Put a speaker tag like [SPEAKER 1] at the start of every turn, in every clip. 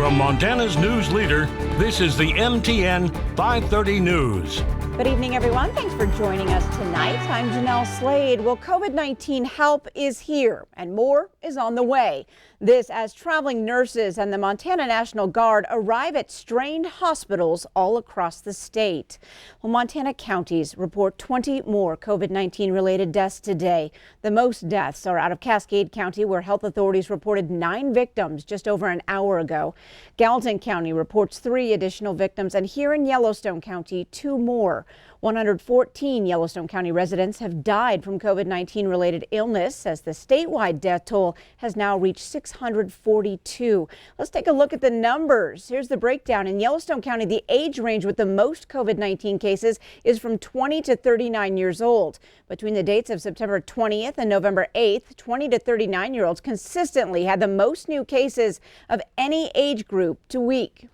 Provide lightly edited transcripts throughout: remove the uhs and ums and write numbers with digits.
[SPEAKER 1] From Montana's news leader, this is the MTN 530 News.
[SPEAKER 2] Good evening, everyone. Thanks for joining us tonight. I'm Jeanelle Slade. Well, COVID-19 help is here and more is on the way. This as traveling nurses and the Montana National Guard arrive at strained hospitals all across the state. Well, Montana counties report 20 more COVID-19 related deaths today. The most deaths are out of Cascade County, where health authorities reported 9 victims just over an hour ago. Gallatin County reports 3 additional victims, and here in Yellowstone County, 2 more. 114 Yellowstone County residents have died from COVID-19 related illness, as the statewide death toll has now reached 642. Let's take a look at the numbers. Here's the breakdown. In Yellowstone County, the age range with the most COVID-19 cases is from 20 to 39 years old. Between the dates of September 20th and November 8th, 20 to 39-year-olds consistently had the most new cases of any age group to week.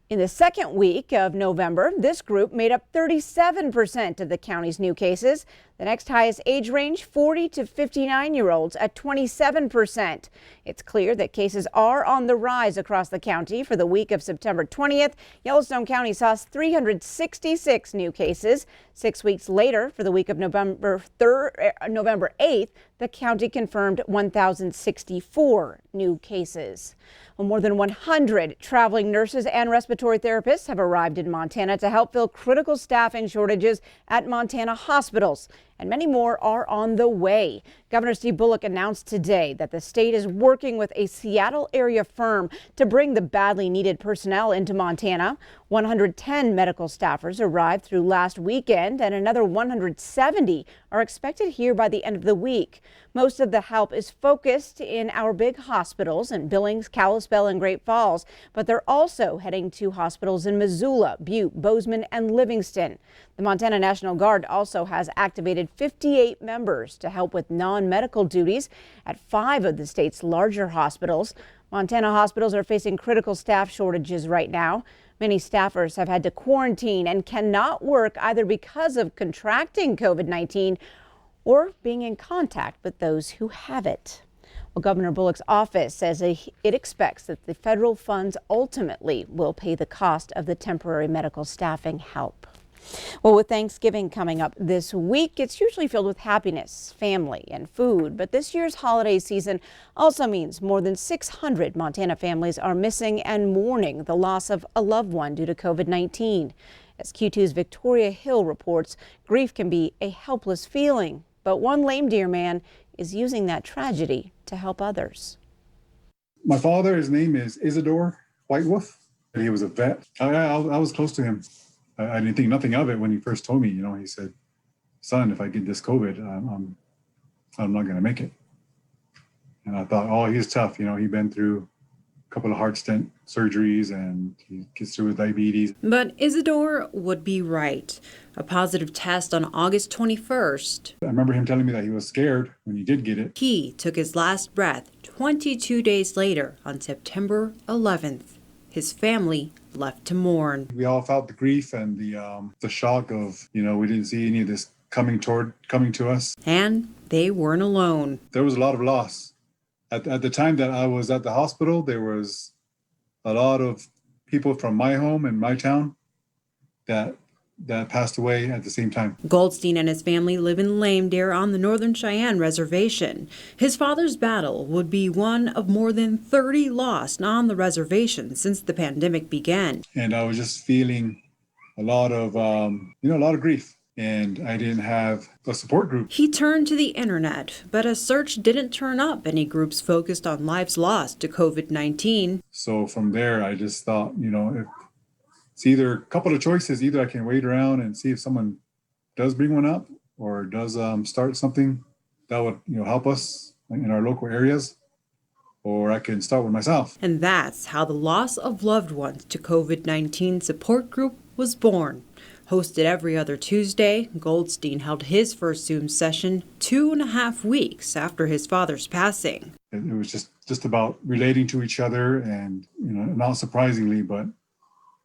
[SPEAKER 2] In the second week of November, this group made up 37% of the county's new cases. The next highest age range, 40 to 59-year-olds at 27%. It's clear that cases are on the rise across the county. For the week of September 20th, Yellowstone County saw 366 new cases. 6 weeks later, for the week of November 8th, the county confirmed 1,064 new cases. Well, more than 100 traveling nurses and respiratory therapists have arrived in Montana to help fill critical staffing shortages at Montana hospitals. And many more are on the way. Governor Steve Bullock announced today that the state is working with a Seattle area firm to bring the badly needed personnel into Montana. 110 medical staffers arrived through last weekend, and another 170 are expected here by the end of the week. Most of the help is focused in our big hospitals in Billings, Kalispell, and Great Falls, but they're also heading to hospitals in Missoula, Butte, Bozeman, and Livingston. The Montana National Guard also has activated 58 members to help with non-medical duties at 5 of the state's larger hospitals. Montana hospitals are facing critical staff shortages right now. Many staffers have had to quarantine and cannot work either because of contracting COVID-19 or being in contact with those who have it. Well, Governor Bullock's office says it expects that the federal funds ultimately will pay the cost of the temporary medical staffing help. Well, with Thanksgiving coming up this week, it's usually filled with happiness, family, and food. But this year's holiday season also means more than 600 Montana families are missing and mourning the loss of a loved one due to COVID-19. As Q2's Victoria Hill reports, grief can be a helpless feeling. But one lame deer man is using that tragedy to help others.
[SPEAKER 3] My father, his name is Isidore Whitewolf. He was a vet. I was close to him. I didn't think nothing of it when he first told me. He said, "Son, if I get this COVID, I'm not going to make it." And I thought, oh, he's tough. He'd been through a couple of heart stent surgeries and he gets through with diabetes.
[SPEAKER 4] But Isidore would be right. A positive test on August 21st.
[SPEAKER 3] I remember him telling me that he was scared when he did get it.
[SPEAKER 4] He took his last breath 22 days later on September 11th. His family left to mourn.
[SPEAKER 3] We all felt the grief and the shock of, we didn't see any of this coming to us.
[SPEAKER 4] And they weren't alone.
[SPEAKER 3] There was a lot of loss. At the time that I was at the hospital, there was a lot of people from my home and my town that passed away at the same time.
[SPEAKER 4] Goldstein and his family live in Lame Deer on the Northern Cheyenne Reservation. His father's battle would be one of more than 30 lost on the reservation since the pandemic began.
[SPEAKER 3] And I was just feeling a lot of grief. And I didn't have a support group.
[SPEAKER 4] He turned to the internet, but a search didn't turn up any groups focused on lives lost to COVID-19.
[SPEAKER 3] So from there, I just thought, if it's either a couple of choices. Either I can wait around and see if someone does bring one up or does start something that would help us in our local areas, or I can start with myself.
[SPEAKER 4] And that's how the loss of loved ones to COVID-19 support group was born. Hosted every other Tuesday, Goldstein held his first Zoom session 2.5 weeks after his father's passing.
[SPEAKER 3] It was just about relating to each other, and not surprisingly, but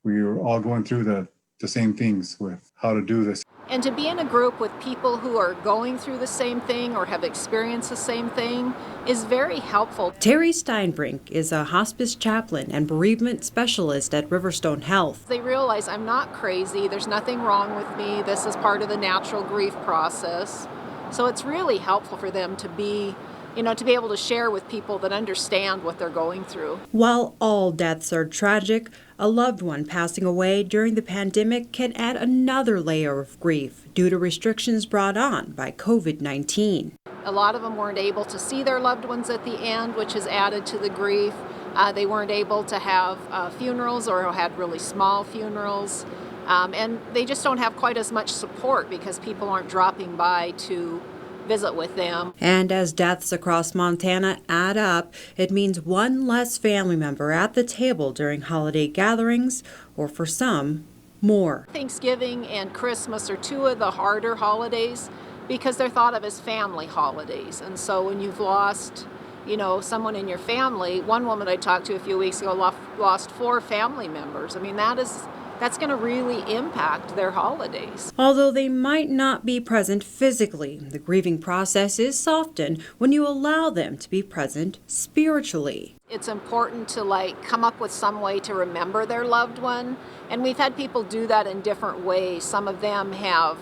[SPEAKER 3] we were all going through the same things with how to do this.
[SPEAKER 5] And to be in a group with people who are going through the same thing or have experienced the same thing is very helpful.
[SPEAKER 4] Terry Steinbrink is a hospice chaplain and bereavement specialist at Riverstone Health.
[SPEAKER 5] They realize I'm not crazy, there's nothing wrong with me, this is part of the natural grief process. So it's really helpful for them to be able to share with people that understand what they're going through.
[SPEAKER 4] While all deaths are tragic, a loved one passing away during the pandemic can add another layer of grief due to restrictions brought on by COVID-19.
[SPEAKER 5] A lot of them weren't able to see their loved ones at the end, which has added to the grief. They weren't able to have funerals or had really small funerals. And they just don't have quite as much support because people aren't dropping by to visit with them.
[SPEAKER 4] And as deaths across Montana add up, it means one less family member at the table during holiday gatherings, or for some, more.
[SPEAKER 5] Thanksgiving and Christmas are two of the harder holidays because they're thought of as family holidays. And so when you've lost, someone in your family, one woman I talked to a few weeks ago lost 4 family members. I mean, that's going to really impact their holidays.
[SPEAKER 4] Although they might not be present physically, the grieving process is softened when you allow them to be present spiritually.
[SPEAKER 5] It's important to come up with some way to remember their loved one. And we've had people do that in different ways. Some of them have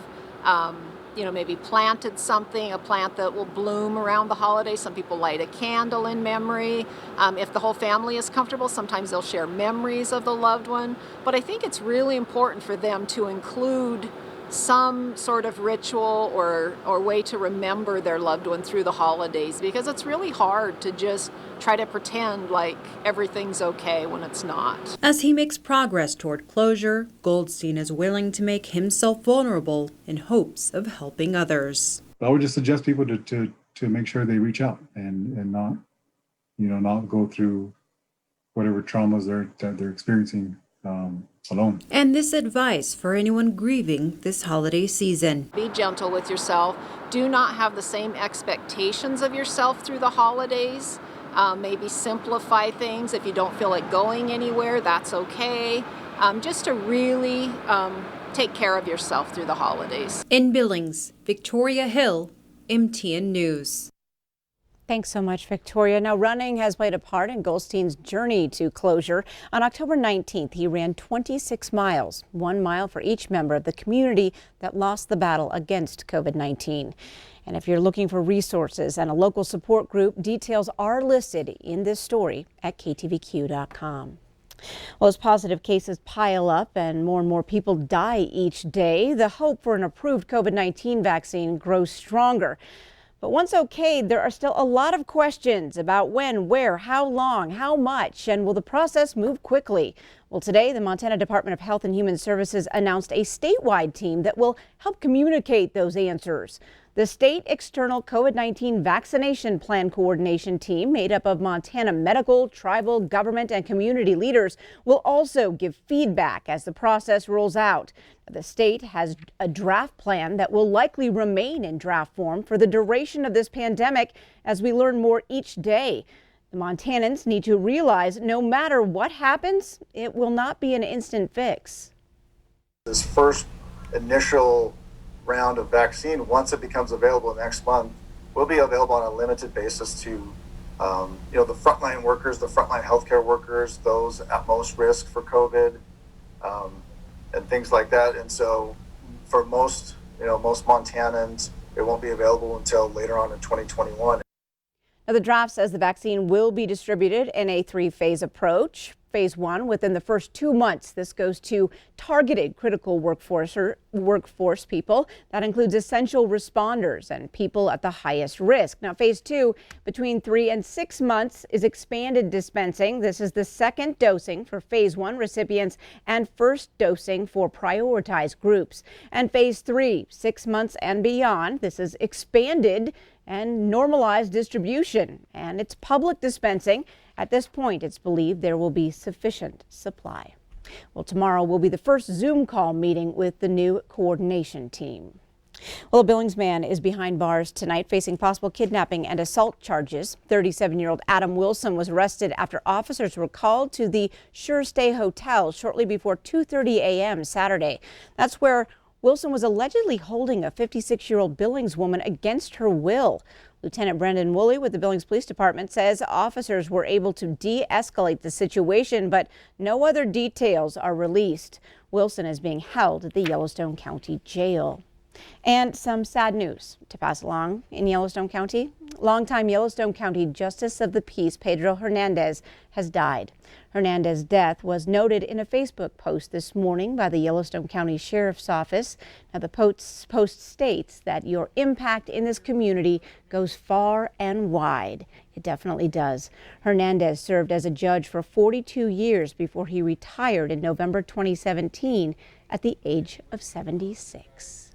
[SPEAKER 5] maybe planted something, a plant that will bloom around the holidays. Some people light a candle in memory. If the whole family is comfortable, sometimes they'll share memories of the loved one. But I think it's really important for them to include some sort of ritual or way to remember their loved one through the holidays, because it's really hard to just try to pretend like everything's okay when it's not.
[SPEAKER 4] As he makes progress toward closure, Goldstein is willing to make himself vulnerable in hopes of helping others.
[SPEAKER 3] I would just suggest people to make sure they reach out and not go through whatever traumas that they're experiencing alone.
[SPEAKER 4] And this advice for anyone grieving this holiday season.
[SPEAKER 5] Be gentle with yourself. Do not have the same expectations of yourself through the holidays. Maybe simplify things. If you don't feel like going anywhere, that's okay. Just to really take care of yourself through the holidays.
[SPEAKER 4] In Billings, Victoria Hill, MTN News.
[SPEAKER 2] Thanks so much, Victoria. Now, running has played a part in Goldstein's journey to closure. On October 19th, he ran 26 miles, 1 mile for each member of the community that lost the battle against COVID-19. And if you're looking for resources and a local support group, details are listed in this story at ktvq.com. Well, as positive cases pile up and more people die each day, the hope for an approved COVID-19 vaccine grows stronger. But once okayed, there are still a lot of questions about when, where, how long, how much, and will the process move quickly? Well, today, the Montana Department of Health and Human Services announced a statewide team that will help communicate those answers. The State External COVID-19 Vaccination Plan Coordination Team, made up of Montana medical, tribal, government, and community leaders, will also give feedback as the process rolls out. The state has a draft plan that will likely remain in draft form for the duration of this pandemic as we learn more each day. The Montanans need to realize no matter what happens, it will not be an instant fix.
[SPEAKER 6] This first initial round of vaccine, once it becomes available next month, will be available on a limited basis to the frontline workers, the frontline healthcare workers, those at most risk for COVID, and things like that. And so for most Montanans, it won't be available until later on in 2021.
[SPEAKER 2] Now, the draft says the vaccine will be distributed in a 3-phase approach. Phase 1, within the first 2 months, this goes to targeted critical workforce people. That includes essential responders and people at the highest risk. Now, Phase 2, between 3 and 6 months, is expanded dispensing. This is the second dosing for Phase 1 recipients and first dosing for prioritized groups. And Phase 3, 6 months and beyond, this is expanded and normalized distribution, and it's public dispensing. At this point, it's believed there will be sufficient supply. Well, tomorrow will be the first Zoom call meeting with the new coordination team. Well, a Billings man is behind bars tonight facing possible kidnapping and assault charges. 37-year-old Adam Wilson was arrested after officers were called to the Sure Stay Hotel shortly before 2:30 a.m. Saturday. That's where Wilson was allegedly holding a 56-year-old Billings woman against her will. Lieutenant Brandon Woolley with the Billings Police Department says officers were able to de-escalate the situation, but no other details are released. Wilson is being held at the Yellowstone County Jail. And some sad news to pass along in Yellowstone County. Longtime Yellowstone County Justice of the Peace Pedro Hernandez has died. Hernandez's death was noted in a Facebook post this morning by the Yellowstone County Sheriff's Office. Now, the post states that your impact in this community goes far and wide. It definitely does. Hernandez served as a judge for 42 years before he retired in November 2017 at the age of 76.